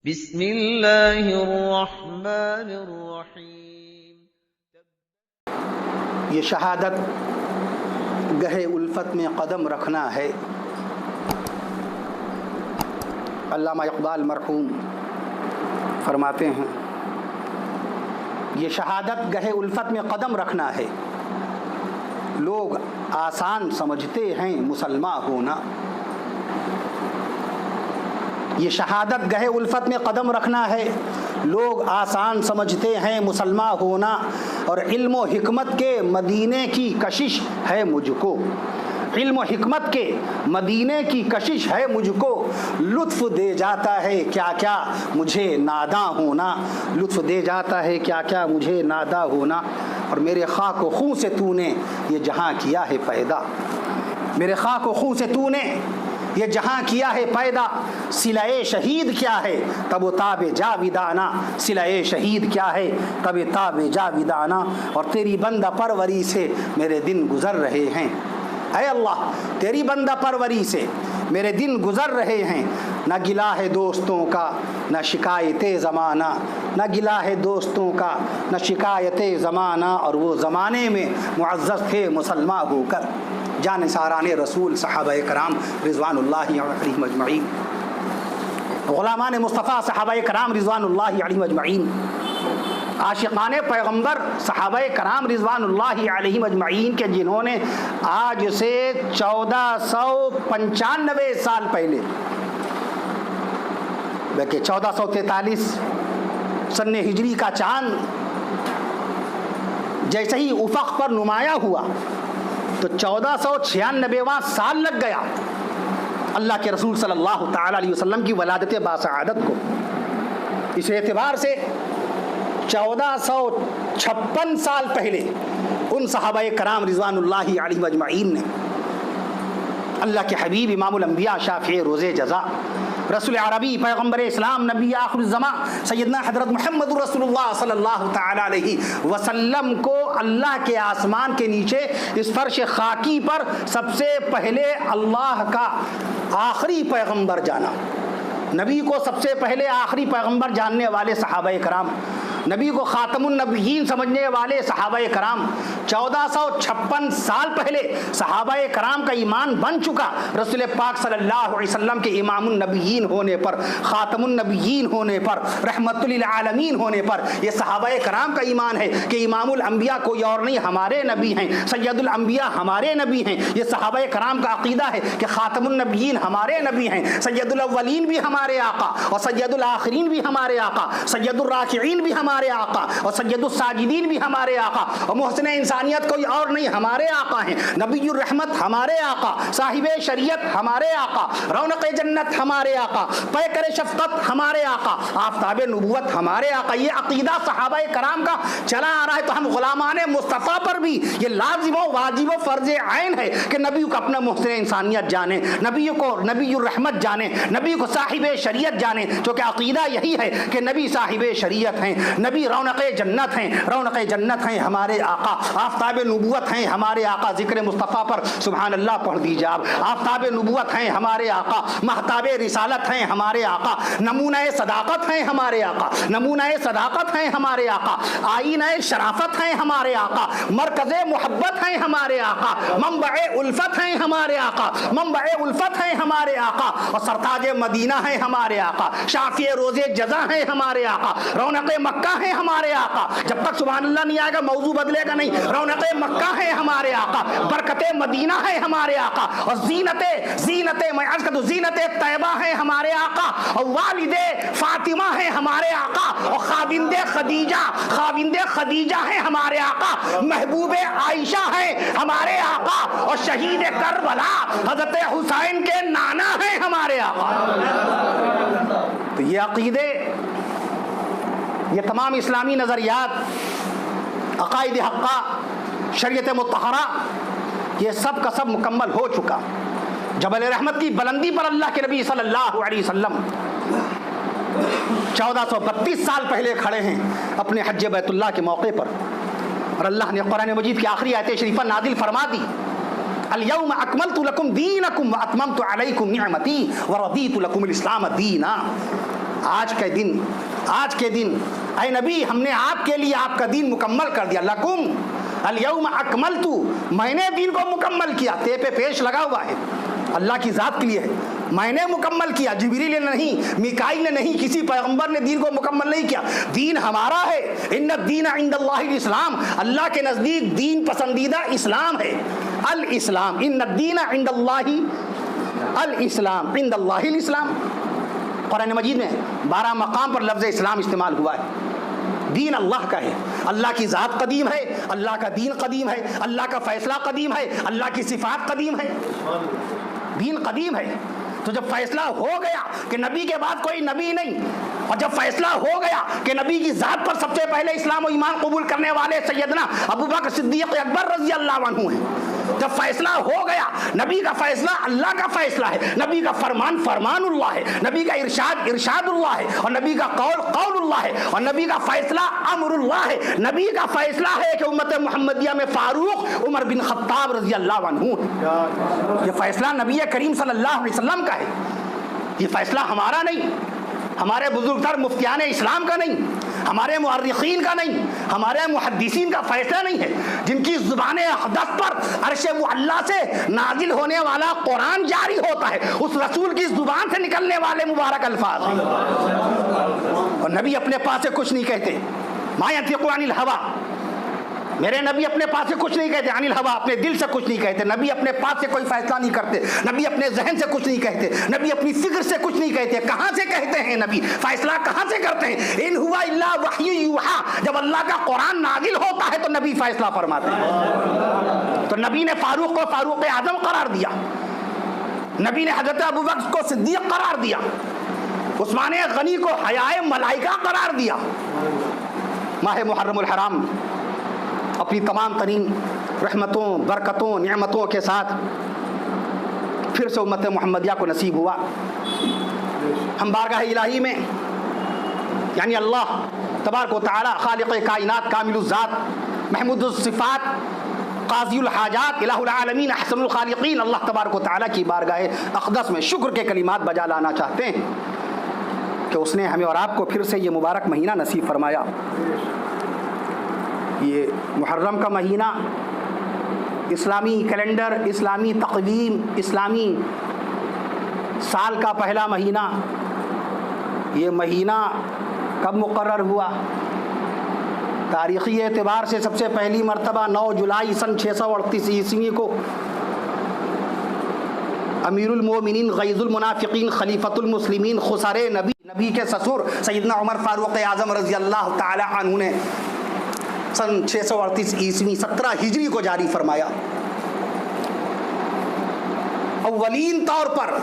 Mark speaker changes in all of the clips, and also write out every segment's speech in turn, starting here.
Speaker 1: بسم اللہ الرحمن الرحیم۔
Speaker 2: یہ شہادت گہے الفت میں قدم رکھنا ہے۔ علامہ اقبال مرحوم فرماتے ہیں یہ شہادت گہے الفت میں قدم رکھنا ہے، لوگ آسان سمجھتے ہیں مسلمان ہونا۔ یہ شہادت گہے الفت میں قدم رکھنا ہے، لوگ آسان سمجھتے ہیں مسلمان ہونا، اور علم و حکمت کے مدینے کی کشش ہے مجھ کو، علم و حکمت کے مدینے کی کشش ہے مجھ کو، لطف دے جاتا ہے کیا کیا مجھے ناداں ہونا، لطف دے جاتا ہے کیا کیا مجھے ناداں ہونا۔ اور میرے خاک و خون سے تو نے یہ جہاں کیا ہے پیدا، میرے خاک و خون سے تو نے یہ جہاں کیا ہے پیدا، صلہ شہید کیا ہے تب و تاب جاویدانہ، صلہ شہید کیا ہے تب تاب جاویدانہ۔ اور تیری بندہ پروری سے میرے دن گزر رہے ہیں، اے اللہ تیری بندہ پروری سے میرے دن گزر رہے ہیں، نہ گلا ہے دوستوں کا نہ شکایت زمانہ، نہ گلا ہے دوستوں کا نہ شکایت زمانہ، اور وہ زمانے میں معزز تھے مسلمان ہو کر، جان ساران رسول صحابہ کرام رضوان اللہ علیہم اجمعین، غلامان مصطفیٰ صحابہ کرام رضوان اللہ علیہم اجمعین، عاشقان پیغمبر صحابہ کرام رضوان اللہ علیہم اجمعین کے جنہوں نے آج سے 1495 سال پہلے، بلکہ 1443 سن ہجری کا چاند جیسے ہی افق پر نمایاں ہوا تو 1496واں سال لگ گیا اللہ کے رسول صلی اللہ تعالی علیہ وسلم کی ولادت باسعادت کو۔ اس اعتبار سے 1456 سال پہلے ان صحابہ کرام رضوان اللہ علیہ اجمعین نے اللہ کے حبیب امام الانبیاء شافع روز جزا رسول عربی پیغمبر اسلام نبی آخر الزمان سیدنا حضرت محمد رسول اللہ صلی اللہ تعالی علیہ وسلم کو اللہ کے آسمان کے نیچے اس فرش خاکی پر سب سے پہلے اللہ کا آخری پیغمبر جانا، نبی کو سب سے پہلے آخری پیغمبر جاننے والے صحابہ کرام، نبی کو خاتم النبیین سمجھنے والے صحابہ کرام، 1456 سال پہلے صحابہ کرام کا ایمان بن چکا رسول پاک صلی اللہ علیہ وسلم کے امام النبیین ہونے پر، خاتم النبیین ہونے پر، رحمت للعالمین ہونے پر۔ یہ صحابہ کرام کا ایمان ہے کہ امام الانبیاء کوئی اور نہیں، ہمارے نبی ہیں، سید الانبیاء ہمارے نبی ہیں۔ یہ صحابہ کرام کا عقیدہ ہے کہ خاتم النبیین ہمارے نبی ہیں، سید الاولین بھی ہمارے آقا، اور سید الآخرین بھی ہمارے آقا، سید الراکعین بھی ہمارے آقا، اور سید الساجدین بھی ہمارے آقا، اور محسن انسانیت کوئی اور نہیں، ہمارے آقا ہیں۔ نبی الرحمت ہمارے آقا، صاحب شریعت ہمارے آقا، رونق جنت ہمارے آقا، پیکر شفقت ہمارے آقا، آفتاب نبوت ہمارے آقا۔ یہ عقیدہ صحابہ کرام کا چلا آ رہا ہے، تو ہم غلامان مصطفیٰ پر بھی یہ لازم و واجب و فرض عین ہے کہ نبی کو اپنا محسن انسانیت جانے، نبی کو نبی الرحمت جانے، نبی کو صاحب شریعت جانے، کیونکہ عقیدہ یہی ہے کہ نبی صاحب شریعت ہیں، نبی رونق جنت ہیں، رونق جنت ہیں ہمارے آقا، آفتاب نبوت ہیں ہمارے آقا۔ ذکر مصطفیٰ پر سبحان اللہ پڑھ دیجیے آپ۔ آفتاب نبوت ہیں ہمارے آقا، مہتاب رسالت ہیں ہمارے آقا، نمونہ صداقت ہیں ہمارے آقا، نمونہ صداقت ہیں ہمارے آقا، آئینہ شرافت ہیں ہمارے آقا، مرکز محبت ہیں ہمارے آقا، منبع الفت ہیں ہمارے آقا، منبع الفت ہیں ہمارے آقا، اور سرتاج مدینہ ہیں ہمارے آقا، شافع روز جزا ہیں ہمارے آقا، رونق مکہ ہیں ہمارے آقا۔ جب تک سبحان اللہ نہیں آئے گا موضوع بدلے گا نہیں۔ رونق مکہ ہے ہمارے آقا، برکت مدینہ ہے ہمارے آقا، اور زینت میں عرض کرتا ہوں زینت طیبہ ہے ہمارے آقا، اور والد فاطمہ ہے ہمارے آقا، اور خاوند خدیجہ ہے ہمارے آقا، محبوب عائشہ ہے ہمارے آقا، اور شہید کربلا حضرت حسین کے نانا ہے ہمارے آقا۔ تو یہ عقیدے، یہ تمام اسلامی نظریات، عقائد حقہ، شریعت مطہرہ، یہ سب کا سب مکمل ہو چکا۔ جبل رحمت کی بلندی پر اللہ کے نبی صلی اللہ علیہ وسلم 1432 سال پہلے کھڑے ہیں اپنے حج بیت اللہ کے موقع پر، اور اللہ نے قرآن مجید کی آخری آیت شریفہ نازل فرما دی، الیوم اکملت لکم دینکم واتممت علیکم نعمتی ورضیت لکم الاسلام دینا۔ آج کے دن اے نبی ہم نے آپ کے لیے آپ کا دین مکمل کر دیا. لکم الیوم اکملت، میں نے دین کو مکمل کیا. تے پہ پیش لگا ہوا ہے، اللہ کی ذات کے لیے ہے. میں نے مکمل کیا، جبریل نے نہیں، میکائیل نے نہیں، کسی پیغمبر نے دین کو مکمل نہیں کیا. دین ہمارا ہے. ان الدین عند اللہ الاسلام، اللہ کے نزدیک دین پسندیدہ اسلام ہے. الاسلام، ان الدین عند اللہ الاسلام، عند اللہ الاسلام. قرآن مجید میں 12 مقام پر لفظ اسلام استعمال ہوا ہے. دین اللہ کا ہے، اللہ کی ذات قدیم ہے، اللہ کا دین قدیم ہے، اللہ کا فیصلہ قدیم ہے، اللہ کی صفات قدیم ہے. دین قدیم ہے. تو جب فیصلہ ہو گیا کہ نبی کے بعد کوئی نبی نہیں، اور جب فیصلہ ہو گیا کہ نبی کی ذات پر سب سے پہلے اسلام و ایمان قبول کرنے والے سیدنا ابوبکر صدیق اکبر رضی اللہ عنہ ہیں، جب فیصلہ ہو گیا، نبی کا فیصلہ اللہ کا فیصلہ ہے، نبی کا فرمان فرمان اللہ ہے، نبی کا ارشاد ارشاد اللہ ہے، اور نبی کا قول قول اللہ ہے، اور نبی کا فیصلہ امر اللہ ہے. نبی کا فیصلہ ہے کہ امت محمدیہ میں فاروق عمر بن خطاب رضی اللہ عنہ. یہ فیصلہ نبی کریم صلی اللہ علیہ وسلم کا ہے. یہ فیصلہ ہمارا نہیں، ہمارے بزرگ تر مفتیان اسلام کا نہیں، ہمارے مؤرخین کا نہیں، ہمارے محدثین کا فیصلہ نہیں ہے، جن کی زبان اقدس پر عرش معلیٰ سے نازل ہونے والا قرآن جاری ہوتا ہے، اس رسول کی زبان سے نکلنے والے مبارک الفاظ ہیں. اور نبی اپنے پاس سے کچھ نہیں کہتے. ما ینطق عن الہویٰ، میرے نبی اپنے پاس سے کچھ نہیں کہتے. عن الہویٰ، اپنے دل سے کچھ نہیں کہتے. نبی اپنے پاس سے کوئی فیصلہ نہیں کرتے. نبی اپنے ذہن سے کچھ نہیں کہتے. نبی اپنی فکر سے کچھ نہیں کہتے. کہاں سے کہتے ہیں نبی؟ فیصلہ کہاں سے کرتے ہیں؟ ان ہوا الا وحی یوحیٰ، جب اللہ کا قرآن نازل ہوتا ہے تو نبی فیصلہ فرماتے ہیں. تو نبی نے فاروق کو فاروق اعظم قرار دیا، نبی نے حضرت ابوبکر کو صدیق قرار دیا، عثمان غنی کو حیائے ملائکہ قرار دیا. ماہ محرم الحرام اپنی تمام ترین رحمتوں برکتوں نعمتوں کے ساتھ پھر سے امت محمدیہ کو نصیب ہوا. ہم بارگاہ الہی میں، یعنی اللہ تبارک و تعالی خالق کائنات کامل الذات محمود الصفات قاضی الحاجات الہ العالمین احسن الخالقین، اللہ تبارک و تعالی کی بارگاہ اقدس میں شکر کے کلمات بجا لانا چاہتے ہیں کہ اس نے ہمیں اور آپ کو پھر سے یہ مبارک مہینہ نصیب فرمایا. یہ محرم کا مہینہ اسلامی کیلنڈر، اسلامی تقویم، اسلامی سال کا پہلا مہینہ. یہ مہینہ کب مقرر ہوا؟ تاریخی اعتبار سے سب سے پہلی مرتبہ 9 جولائی سن 638 عیسوی کو امیر المومنین غیظ المنافقین خلیفۃ المسلمین خسر نبی کے سسر سیدنا عمر فاروق اعظم رضی اللہ تعالی عنہ نے سن 638 عیسوی 17 ہجری کو جاری فرمایا. اولین طور پر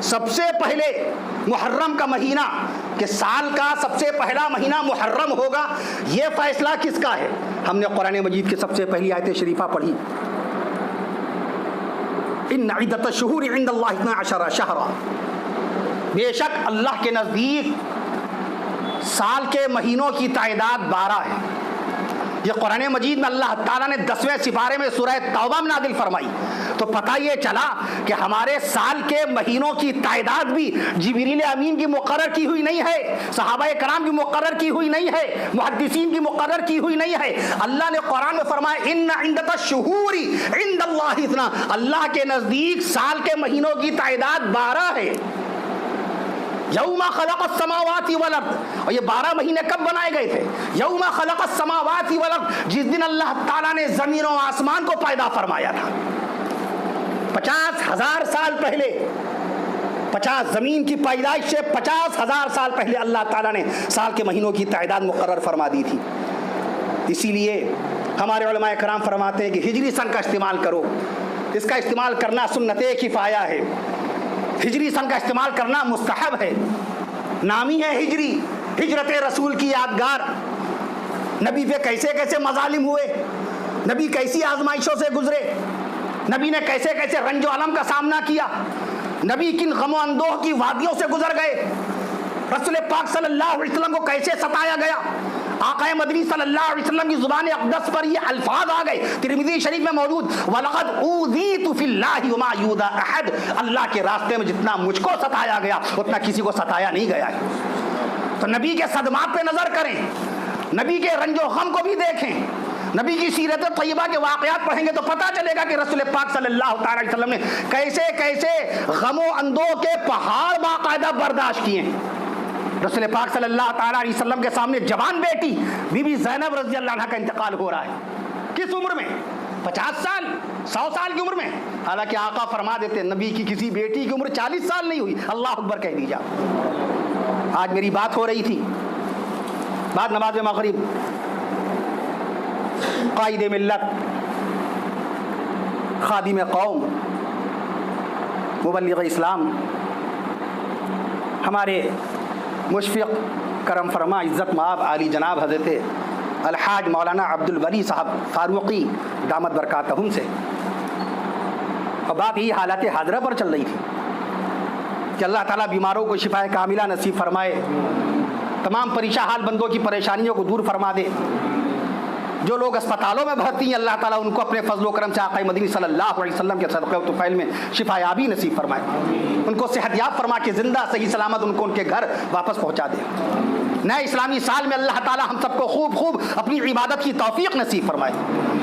Speaker 2: سب سے پہلے محرم کا مہینہ، کہ سال کا سب سے پہلا مہینہ محرم ہوگا، یہ فیصلہ کس کا ہے؟ ہم نے قرآن مجید کی سب سے پہلی آیت شریفہ پڑھی، ان عدت الشہور عند اللہ 12 شہرا، بے شک اللہ کے نزدیک سال کے مہینوں کی تعداد 12 ہے. یہ قرآن مجید میں اللہ تعالیٰ نے 10ویں سپارے میں سورہ توبہ میں نازل فرمائی. تو پتہ یہ چلا کہ ہمارے سال کے مہینوں کی تعداد بھی جبریل امین کی مقرر کی ہوئی نہیں ہے، صحابہ کرام کی مقرر کی ہوئی نہیں ہے، محدثین کی مقرر کی ہوئی نہیں ہے. اللہ نے قرآن میں فرمایا ان عدت الشہور عند اللہ 12، اللہ کے نزدیک سال کے مہینوں کی تعداد 12 ہے. یوم خلق السماوات والارض، اور یہ 12 مہینے کب بنائے گئے تھے؟ یوم خلق السماوات والارض، جس دن اللہ تعالیٰ نے زمین و آسمان کو پیدا فرمایا تھا. 50,000 سال پہلے، 50 زمین کی پیدائش سے 50,000 سال پہلے اللہ تعالیٰ نے سال کے مہینوں کی تعداد مقرر فرما دی تھی. اسی لیے ہمارے علماء کرام فرماتے ہیں کہ ہجری سن کا استعمال کرو. اس کا استعمال کرنا سنت کفایہ ہے. ہجری سن کا استعمال کرنا مستحب ہے. نامی ہے ہجری، ہجرت رسول کی یادگار. نبی پہ کیسے کیسے مظالم ہوئے، نبی کیسی آزمائشوں سے گزرے، نبی نے کیسے کیسے رنج و علم کا سامنا کیا، نبی کن غم و اندوہ کی وادیوں سے گزر گئے، رسول پاک صلی اللہ علیہ وسلم کو کیسے ستایا گیا. آقا مدنی صلی اللہ علیہ وسلم کی زبان اقدس پر یہ الفاظ آ گئے، ترمذی شریف میں موجود، وَلَقَدْ أُوذِيتُ فِي اللَّهِ وَمَا يُؤْذَى أَحَدٌ، اللہ کے راستے میں جتنا مجھ کو ستایا گیا اتنا کسی کو ستایا نہیں گیا ہے. تو نبی کے صدمات پہ نظر کریں، نبی کے رنج و غم کو بھی دیکھیں، نبی کی سیرت طیبہ کے واقعات پڑھیں گے تو پتہ چلے گا کہ رسول پاک صلی اللہ تعالی علیہ وسلم نے کیسے کیسے غم و اندوہ کے پہاڑ باقاعدہ برداشت کیے ہیں۔ رسول پاک صلی اللہ تعالی علیہ وسلم کے سامنے جوان بیٹی بی بی زینب رضی اللہ عنہ کا انتقال ہو رہا ہے، کس عمر میں؟ 50 سال 100 سال کی عمر میں، حالانکہ آقا فرما دیتے نبی کی کسی بیٹی کی عمر 40 سال نہیں ہوئی، اللہ اکبر کہہ دیجا۔ آج میری بات ہو رہی تھی بعد نماز مغرب، قائد ملت، خادم قوم، مبلغ اسلام، ہمارے مشفق کرم فرما عزت مآب عالی جناب حضرت الحاج مولانا عبد الولی صاحب فاروقی دامت برکاتہم سے، اور بات یہی حالات حاضرہ پر چل رہی تھی کہ اللہ تعالیٰ بیماروں کو شفا کاملہ نصیب فرمائے، تمام پریشان حال بندوں کی پریشانیوں کو دور فرما دے، جو لوگ اسپتالوں میں بھرتی ہیں اللہ تعالیٰ ان کو اپنے فضل و کرم سے آقا مدنی صلی اللہ علیہ وسلم کے صدقہ و طفیل میں شفا یابی نصیب فرمائے، ان کو صحت یاب فرما کے زندہ صحیح سلامت ان کو ان کے گھر واپس پہنچا دے۔ نئے اسلامی سال میں اللہ تعالیٰ ہم سب کو خوب اپنی عبادت کی توفیق نصیب فرمائے۔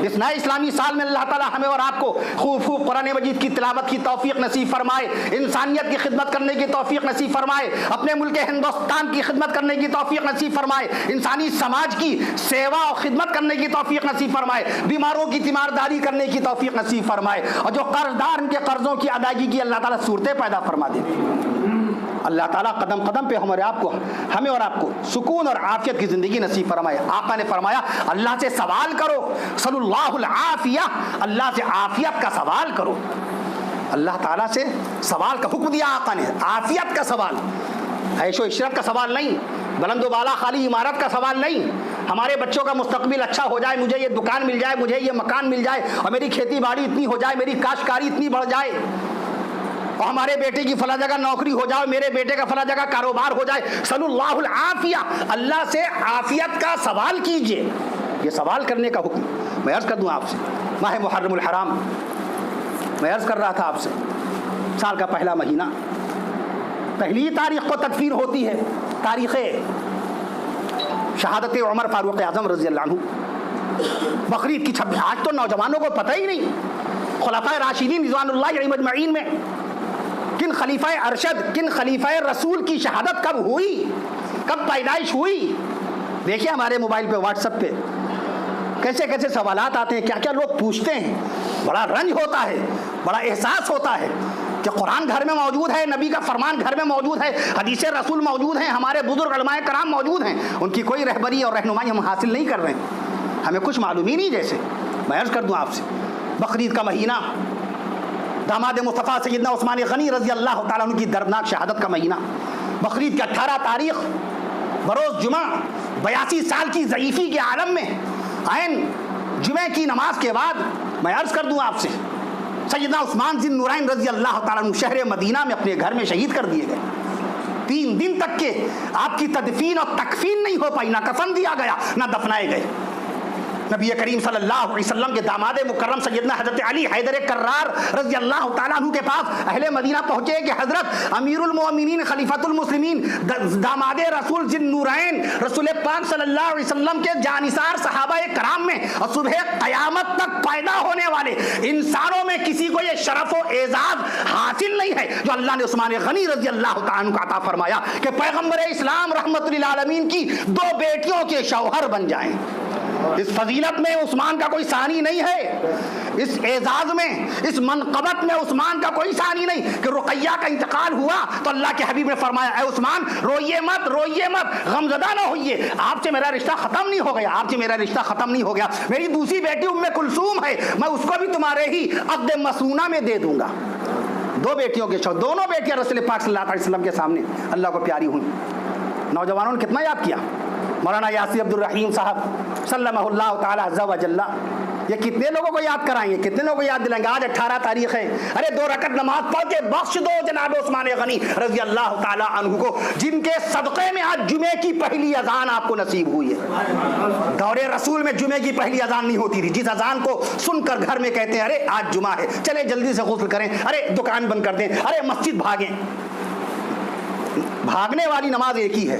Speaker 2: اس نئے اسلامی سال میں اللہ تعالیٰ ہمیں اور آپ کو خوب قرآن مجید کی تلاوت کی توفیق نصیب فرمائے، انسانیت کی خدمت کرنے کی توفیق نصیب فرمائے، اپنے ملک ہندوستان کی خدمت کرنے کی توفیق نصیب فرمائے، انسانی سماج کی سیوا اور خدمت کرنے کی توفیق نصیب فرمائے، بیماروں کی تیمارداری کرنے کی توفیق نصیب فرمائے، اور جو قرض دار ان کے قرضوں کی ادائیگی کی اللہ تعالیٰ صورتیں پیدا فرما دے۔ اللہ تعالیٰ قدم قدم پہ ہمیں اور آپ کو سکون اور عافیت کی زندگی نصیب فرمائے۔ آقا نے فرمایا اللہ سے سوال کرو، صلی اللہ العافیہ، اللہ سے عافیت کا سوال کرو۔ اللہ تعالیٰ سے سوال کا حکم دیا آقا نے، عافیت کا سوال، عیش و عشرت کا سوال نہیں، بلند و بالا خالی عمارت کا سوال نہیں، ہمارے بچوں کا مستقبل اچھا ہو جائے، مجھے یہ دکان مل جائے، مجھے یہ مکان مل جائے، اور میری کھیتی باڑی اتنی ہو جائے، میری کاشتکاری اتنی بڑھ جائے، اور ہمارے بیٹے کی فلاں جگہ نوکری ہو جائے، میرے بیٹے کا فلاں جگہ کاروبار ہو جائے، صلی اللہ العافیہ، اللہ سے عافیت کا سوال کیجئے، یہ سوال کرنے کا حکم۔ میں عرض کر دوں آپ سے، ماہ محرم الحرام، میں عرض کر رہا تھا آپ سے، سال کا پہلا مہینہ، پہلی تاریخ کو تدفین ہوتی ہے، تاریخ شہادت عمر فاروق اعظم رضی اللہ عنہ، بقرعید کی 26۔ آج تو نوجوانوں کو پتہ ہی نہیں خلفائے راشدین رضوان اللہ علیہم اجمعین میں کن خلیفہ ارشد، کن خلیفہ رسول کی شہادت کب ہوئی، کب پیدائش ہوئی۔ دیکھیے ہمارے موبائل پہ واٹس ایپ پہ کیسے کیسے سوالات آتے ہیں، کیا کیا لوگ پوچھتے ہیں، بڑا رنج ہوتا ہے، بڑا احساس ہوتا ہے کہ قرآن گھر میں موجود ہے، نبی کا فرمان گھر میں موجود ہے، حدیث رسول موجود ہیں، ہمارے بزرگ علماء کرام موجود ہیں، ان کی کوئی رہبری اور رہنمائی ہم حاصل نہیں کر رہے ہیں، ہمیں کچھ معلوم ہی نہیں۔ جیسے میں عرض کر دوں آپ سے، بقرعید کا مہینہ، داماد مصطفیٰ سیدنا عثمان غنی رضی اللہ تعالیٰ عنہ کی دردناک شہادت کا مہینہ، بقرعید کی 18 تاریخ بروز جمعہ، 82 سال کی ضعیفی کے عالم میں عین جمعہ کی نماز کے بعد میں عرض کر دوں آپ سے، سیدنا عثمان ذی النورین رضی اللہ تعالیٰ عنہ شہر مدینہ میں اپنے گھر میں شہید کر دیے گئے۔ 3 دن تک کے آپ کی تدفین اور تکفین نہیں ہو پائی، نہ کفن دیا گیا، نہ دفنائے گئے۔ نبی کریم صلی اللہ علیہ وسلم کے داماد مکرم سیدنا حضرت علی حیدر کرار رضی اللہ تعالیٰ عنہ کے پاس اہل مدینہ پہنچے کہ حضرت امیر المومنین خلیفۃ المسلمین داماد رسول ذی النورین رسول پاک صلی اللہ علیہ وسلم کے جانثار صحابہ کرام میں اور صبح قیامت تک پیدا ہونے والے انسانوں میں کسی کو یہ شرف و اعزاز حاصل نہیں ہے جو اللہ نے عثمان غنی رضی اللہ تعالیٰ عنہ کو عطا فرمایا کہ پیغمبر اسلام رحمت للعالمین کی 2 بیٹیوں کے شوہر بن جائیں۔ اس فضیلت میں عثمان کا کوئی ثانی نہیں ہے، اس اعزاز میں، اس منقبت میں عثمان کا کوئی ثانی نہیں کہ رقیہ کا انتقال ہوا تو اللہ کے حبیب نے فرمایا اے عثمان روئیے مت، روئیے مت، غمزدہ نہ ہوئیے، آپ سے میرا رشتہ ختم نہیں ہو گیا، آپ سے میرا رشتہ ختم نہیں ہو گیا، میری دوسری بیٹی ام کلثوم ہے، میں اس کو بھی تمہارے ہی عقد مسونہ میں دے دوں گا۔ 2 بیٹیوں کے شوہر، دونوں بیٹیاں رسول پاک صلی اللہ علیہ وسلم کے سامنے اللہ کو پیاری ہوئی۔ نوجوانوں نے کتنا یاد کیا، مولانا یاسر عبد الرحیم صاحب سلمہ اللہ تعالی عز و جل، یہ کتنے لوگوں کو یاد کرائیں گے، کتنے لوگوں کو یاد دلائیں گے۔ آج 18 تاریخ ہے، ارے 2 رکعت نماز پڑھ کے بخش دو جناب عثمان غنی رضی اللہ تعالی عنہ کو، جن کے صدقے میں آج جمعے کی پہلی اذان آپ کو نصیب ہوئی ہے۔ دور رسول میں جمعے کی پہلی اذان نہیں ہوتی تھی، جس اذان کو سن کر گھر میں کہتے ہیں ارے آج جمعہ ہے، چلے جلدی سے غسل کریں، ارے دکان بند کر دیں، ارے مسجد بھاگیں۔ بھاگنے والی نماز ایک ہی ہے،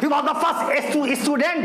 Speaker 2: he was the first student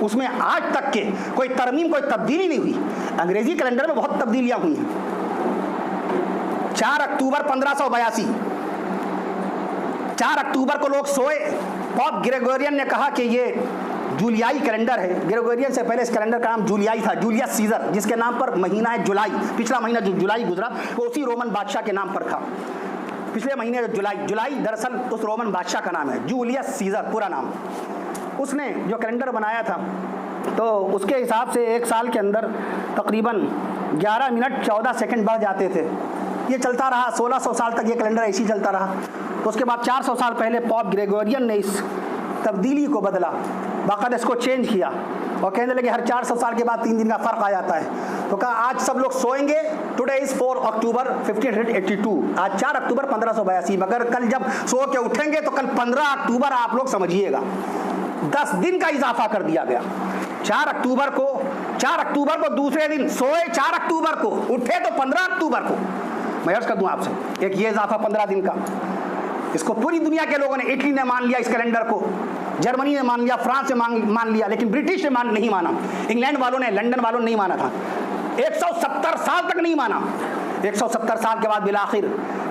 Speaker 2: اس میں آج تک کے کوئی ترمیم کوئی تبدیلی نہیں ہوئی. انگریزی کیلنڈر میں بہت تبدیلیاں ہوئی ہیں. 4 اکتوبر 1582 4 اکتوبر کو لوگ سوئے. پوپ گریگورین نے کہا کہ یہ جولیائی کیلنڈر ہے. گریگورین سے پہلے اس کیلنڈر کا نام جولیائی تھا, جولیس سیزر, جس کے نام پر مہینہ ہے جولائی. پچھلا مہینہ جو جولائی گزرا وہ اسی رومن بادشاہ کے نام پر تھا. پچھلے مہینے جولائی دراصل اس رومن بادشاہ کا نام ہے, جولیس سیزر پورا نام. اس نے جو کیلنڈر بنایا تھا تو اس کے حساب سے ایک سال کے اندر تقریباً 11 منٹ 14 سیکنڈ بڑھ جاتے تھے. یہ چلتا رہا 1600 سال تک, یہ کیلنڈر ایسے ہی چلتا رہا. تو اس کے بعد 400 سال پہلے پوپ گریگورین نے اس تبدیلی کو بدلا, باقاعدہ اس کو چینج کیا اور کہنے لگے ہر 400 سال کے بعد 3 دن کا فرق آ جاتا ہے. تو کہا آج سب لوگ سوئیں گے, ٹوڈے از 4 اکتوبر 1582, آج 4 اکتوبر 1582, مگر کل جب سو کے اٹھیں گے تو کل 15 اکتوبر آپ لوگ سمجھیے گا. 10 دن کا اضافہ کر دیا گیا. 4 اکتوبر کو دوسرے دن سوئے, 4 اکتوبر کو اٹھے تو 15 اکتوبر کو. میں عرض کر دوں آپ سے ایک یہ اضافہ 15 دن کا, اس کو پوری دنیا کے لوگوں نے, اٹلی نے مان لیا اس کیلنڈر کو, جرمنی نے مان لیا, فرانس نے مان لیا, لیکن برٹش نے نہیں مانا. انگلینڈ والوں نے, لنڈن والوں نے نہیں مانا تھا. 170 سال تک نہیں مانا. 170 سال کے بعد بالآخر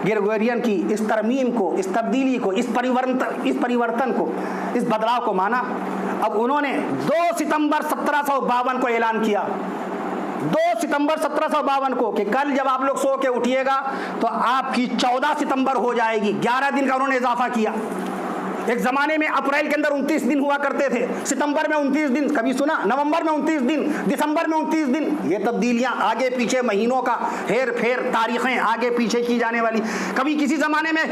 Speaker 2: گریگورین کی اس ترمیم کو, اس تبدیلی کو, اس پریورتن کو, اس بدلاؤ کو مانا. اب انہوں نے 2 ستمبر 1752 کو اعلان کیا, 2 ستمبر 1752 کو, کہ کل جب آپ لوگ سو کے اٹھیے گا تو آپ کی 14 ستمبر ہو جائے گی. 11 دن کا انہوں نے اضافہ کیا. ایک زمانے میں اپریل کے اندر 29 دن ہوا کرتے تھے, ستمبر میں 29 دن, کبھی سنا نومبر میں 29 دن, دسمبر میں 29 دن. یہ تبدیلیاں آگے پیچھے, مہینوں کا ہیر پھیر, تاریخیں آگے پیچھے کی جانے والی. کبھی کسی زمانے میں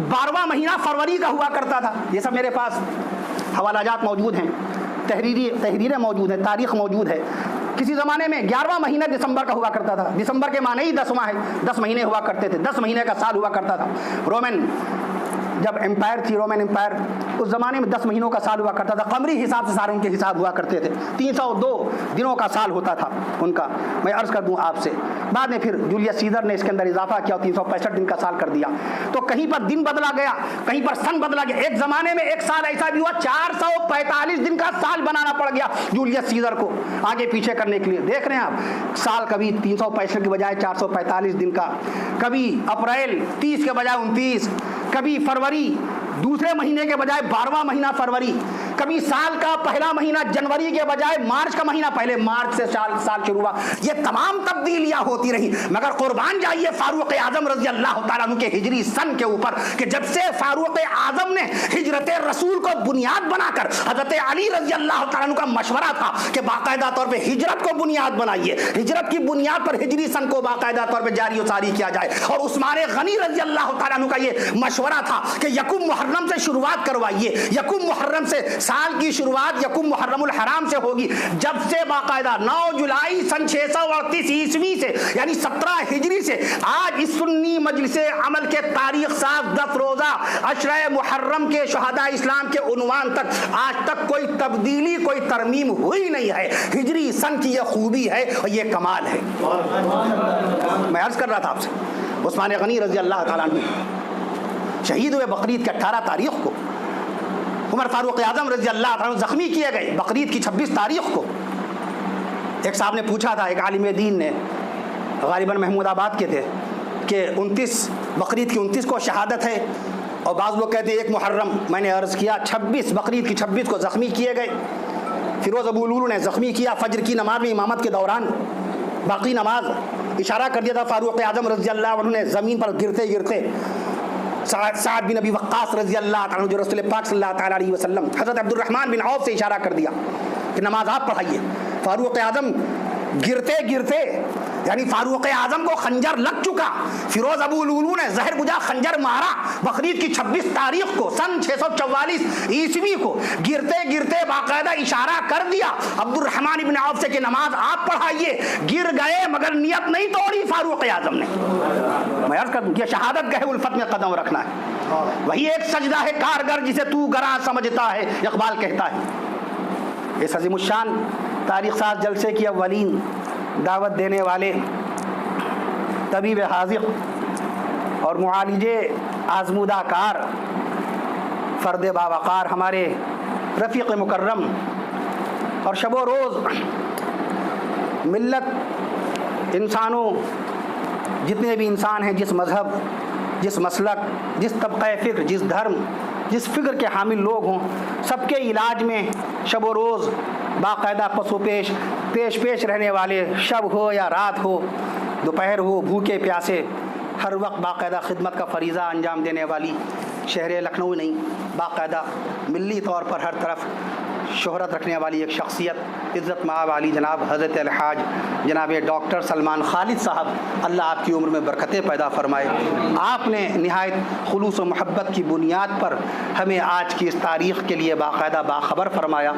Speaker 2: 12واں مہینہ فروری کا ہوا کرتا تھا. یہ سب میرے پاس حوالہ جات موجود ہیں, تحریریں موجود ہیں, تاریخ موجود ہے. کسی زمانے میں 11واں مہینہ دسمبر کا ہوا کرتا تھا. دسمبر کے معنی ہی 10واں ہے, 10 مہینے ہوا کرتے تھے, 10 مہینے کا سال ہوا کرتا تھا. رومن جب امپائر تھی, رومن امپائر, اس زمانے میں 10 مہینوں کا سال ہوا کرتا تھا. قمری حساب سے سارے ان کے حساب ہوا کرتے تھے. 302 دنوں کا سال ہوتا تھا ان کا. میں عرض کر دوں آپ سے, بعد میں پھر جولیس سیزر نے اس کے اندر اضافہ کیا اور 365 دن کا سال کر دیا. تو کہیں پر دن بدلا گیا, کہیں پر سن بدلا گیا. ایک زمانے میں ایک سال ایسا بھی ہوا 445 دن کا سال بنانا پڑ گیا جولیس سیزر کو آگے پیچھے کرنے کے لیے. دیکھ رہے ہیں آپ, سال کبھی 365 کے بجائے 445 دن کا, کبھی اپریل 30 کے بجائے 29, کبھی فروری دوسرے مہینے کے بجائے 12واں مہینہ فروری, کبھی سال کا پہلا مہینہ جنوری کے بجائے مارچ کا مہینہ, پہلے مارچ سے سال شروع ہوا. یہ تمام تبدیلیاں ہوتی رہی, مگر قربان جائیے فاروق اعظم رضی اللہ تعالیٰ عنہ کے ہجری سن کے اوپر, کہ جب سے فاروق اعظم نے ہجرت رسول کو بنیاد بنا کر, حضرت علی رضی اللہ تعالیٰ عنہ کا مشورہ تھا کہ باقاعدہ طور پہ ہجرت کو بنیاد بنائیے, ہجرت کی بنیاد پر ہجری سن کو باقاعدہ طور پہ جاری و ساری کیا جائے. اور عثمان غنی رضی اللہ تعالیٰ عنہ کا یہ مشورہ تھا کہ یکم محرم سے شروعات کروائیے, یکم محرم سے, سال کی شروعات یکم محرم الحرام سے ہوگی. جب سے باقاعدہ 9 جولائی سن 638 عیسوی سے, یعنی 17 ہجری سے آج اس سنی مجلس عمل کے تاریخ ساز 10 روزہ عشرہ محرم کے شہداء اسلام کے عنوان تک آج تک کوئی تبدیلی, کوئی ترمیم ہوئی نہیں ہے. ہجری سن کی یہ خوبی ہے اور یہ کمال ہے. میں عرض کر رہا تھا آپ سے, عثمان غنی رضی اللہ تعالیٰ عنہ شہید ہوئے بقرعید کی 18 تاریخ کو. عمر فاروق اعظم رضی اللہ تعالیٰ عنہ زخمی کیے گئے بقرعید کی 26 تاریخ کو. ایک صاحب نے پوچھا تھا, ایک عالم دین نے, غالباً محمود آباد کے تھے, کہ 29 بقرعید کی 29 کو شہادت ہے اور بعض لوگ کہتے ہیں 1 محرم. میں نے عرض کیا 26 بقرعید کی 26 کو زخمی کیے گئے. فیروز ابو لولو نے زخمی کیا فجر کی نماز میں امامت کے دوران, باقی نماز اشارہ کر دیا تھا فاروق اعظم رضی اللہ عنہ نے زمین پر گرتے گرتے. سعد بن ابی وقاص رضی اللہ تعالیٰ عنہ جو رسول پاک صلی اللہ تعالیٰ علیہ وسلم, حضرت عبد الرحمن بن عوف سے اشارہ کر دیا کہ نماز آپ پڑھائیے. فاروق اعظم گرتے گرتے, یعنی فاروق اعظم کو خنجر لگ چکا, فیروز ابو لولو نے زہر بجا خنجر مارا بقرعید کی 26 تاریخ کو سن 644 عیسوی کو. گرتے گرتے باقاعدہ اشارہ کر دیا عبد الرحمن بن عوف سے کہ نماز آپ پڑھائیے. گر گئے مگر نیت نہیں توڑی فاروق اعظم نے. میں عرض کر دوں کہ شہادت گہے الفت میں قدم رکھنا ہے, وہی ایک سجدہ ہے کارگر جسے تو گراں سمجھتا ہے, اقبال کہتا ہے. اس عظیم الشان تاریخ ساز جلسے کی اولین دعوت دینے والے طبیب حاذق اور معالج آزمودہ کار, فرد باوقار, ہمارے رفیق مکرم اور شب و روز ملت انسانوں جتنے بھی انسان ہیں، جس مذہب، جس مسلک، جس طبقہ فکر، جس دھرم، جس فکر کے حامل لوگ ہوں، سب کے علاج میں شب و روز باقاعدہ پس و پیش رہنے والے، شب ہو یا رات ہو، دوپہر ہو، بھوکے پیاسے، ہر وقت باقاعدہ خدمت کا فریضہ انجام دینے والی شہر لکھنؤ نہیں، باقاعدہ ملی طور پر ہر طرف شہرت رکھنے والی ایک شخصیت، عزت مآب علی جناب حضرت الحاج جناب ڈاکٹر سلمان خالد صاحب، اللہ آپ کی عمر میں برکتیں پیدا فرمائے۔ آپ نے نہایت خلوص و محبت کی بنیاد پر ہمیں آج کی اس تاریخ کے لیے باقاعدہ باخبر فرمایا،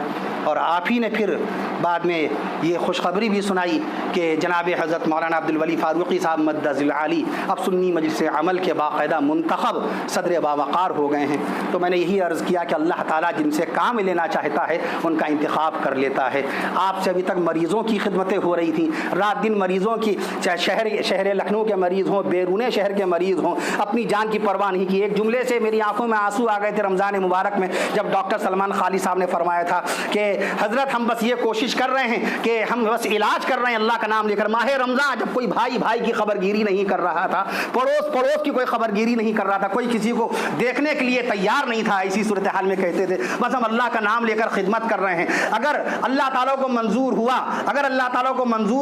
Speaker 2: اور آپ ہی نے پھر بعد میں یہ خوشخبری بھی سنائی کہ جناب حضرت مولانا عبدالولی فاروقی صاحب مدظ العالی اب سنی مجلس عمل کے باقاعدہ منتخب صدر باوقار ہو گئے ہیں۔ تو میں نے یہی عرض کیا کہ اللہ تعالیٰ جن سے کام لینا چاہتا ہے ان کا انتخاب کر لیتا ہے۔ آپ سے ابھی تک مریضوں کی خدمتیں ہو رہی تھیں، رات دن مریضوں کی، چاہے شہر لکھنؤ کے مریض ہوں، بیرون شہر کے مریض ہوں، اپنی جان کی پرواہ نہیں کی۔ ایک جملے سے میری آنکھوں میں آنسو آ گئے تھے رمضان مبارک میں، جب ڈاکٹر سلمان خالد صاحب نے فرمایا تھا کہ حضرت ہم بس یہ کوشش کر رہے ہیں کہ ہم بس علاج کر رہے ہیں اللہ کا نام لے کر۔ ماہ رمضان جب کوئی بھائی کی خبر گیری نہیں کر رہا تھا، پڑوس کی کوئی خبر گیری نہیں کر رہا تھا، کوئی کسی کو دیکھنے کے لیے تیار نہیں تھا، اسی صورتحال میں کہتے تھے بس ہم اللہ کا نام لے کر خدمت کر رہے ہیں، اگر اللہ تعالیٰ کو منظور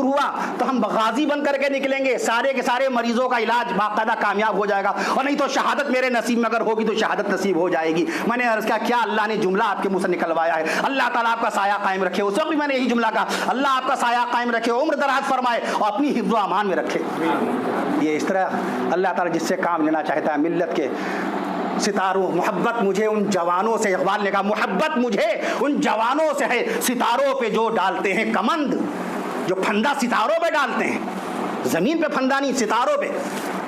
Speaker 2: ہوا تو ہم غازی بن کر کے نکلیں گے، سارے کے سارے مریضوں کا علاج باقاعدہ کامیاب ہو جائے گا، اور نہیں تو شہادت میرے نصیب میں اگر ہوگی تو شہادت نصیب ہو جائے گی۔ میں نے عرض کیا اللہ نے جملہ آپ کے منہ سے نکلوایا ہے، اللہ تعالیٰ آپ کا سایہ قائم رکھے۔ اس وقت بھی میں نے یہی جملہ کہا، اللہ آپ کا سایہ قائم رکھے، عمر دراز فرمائے اور اپنی حفظ و امان میں رکھے۔ یہ اس طرح اللہ تعالیٰ جس سے کام لینا چاہتا ہے، ملت کے ستاروں، محبت مجھے ان جوانوں سے، اقبال نے کہا محبت مجھے ان جوانوں سے ہے، ستاروں پہ جو ڈالتے ہیں کمند، جو پھندا ستاروں پہ ڈالتے ہیں، زمین پہ پھندا نہیں، ستاروں پہ۔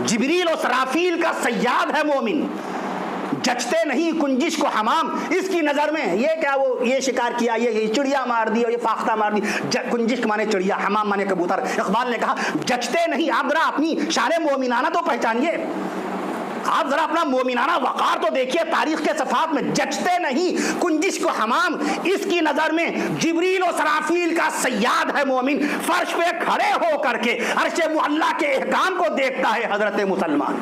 Speaker 2: جبریل و سرافیل کا صیاد ہے مومن، جچتے نہیں کنجش کو حمام، اس کی نظر میں یہ کیا، وہ یہ شکار کیا، یہ چڑیا مار دی اور یہ فاختہ مار دی۔ کنجش مانے چڑیا، حمام مانے کبوتر۔ اقبال نے کہا جچتے نہیں، آپ ذرا اپنی شان مومنانہ تو پہچانیے، آپ ذرا اپنا مومنانہ وقار تو دیکھیے، تاریخ کے صفحات میں جچتے نہیں کنجش کو حمام، اس کی نظر میں جبریل و سرافیل کا صیاد ہے مومن، فرش پہ کھڑے ہو کر کے عرش معلیٰ کے احکام کو دیکھتا ہے حضرت مسلمان،